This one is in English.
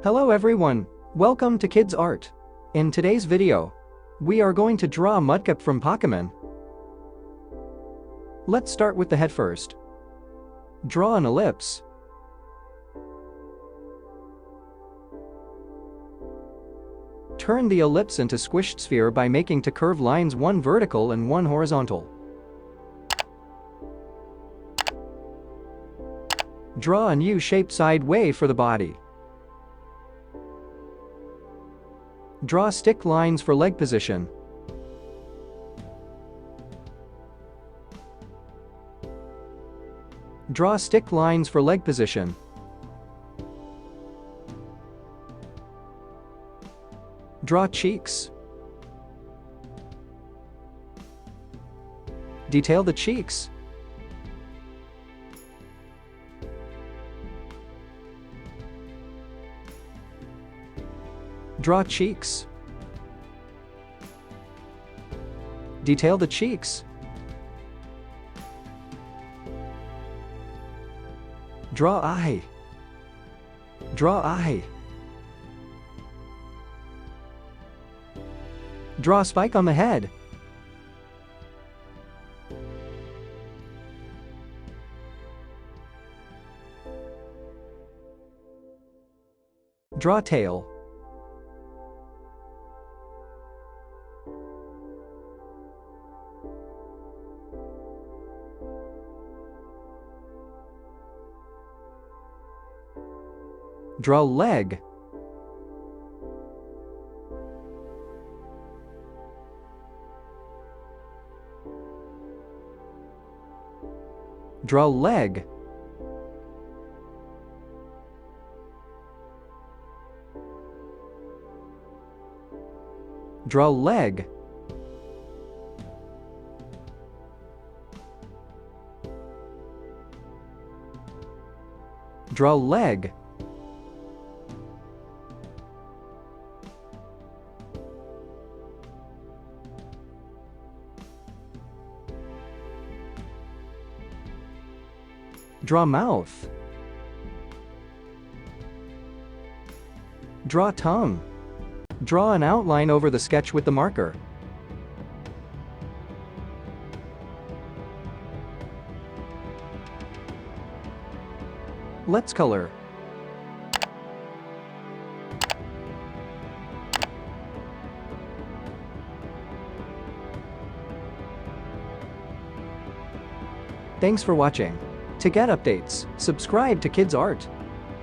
Hello everyone, welcome to Kidz Art. In today's video, we are going to draw Mudkip from Pokemon. Let's start with the head first. Draw an ellipse. Turn the ellipse into squished sphere by making two curved lines, one vertical and one horizontal. Draw a U-shaped side wave for the body. Draw stick lines for leg position. Draw stick lines for leg position. Draw cheeks. Detail the cheeks. Draw cheeks. Detail the cheeks. Draw eye. Draw eye. Draw a spike on the head. Draw tail. Draw leg. Draw leg. Draw leg. Draw leg. Draw mouth. Draw tongue. Draw an outline over the sketch with the marker. Let's color. Thanks for watching. To get updates, subscribe to Kidz Art.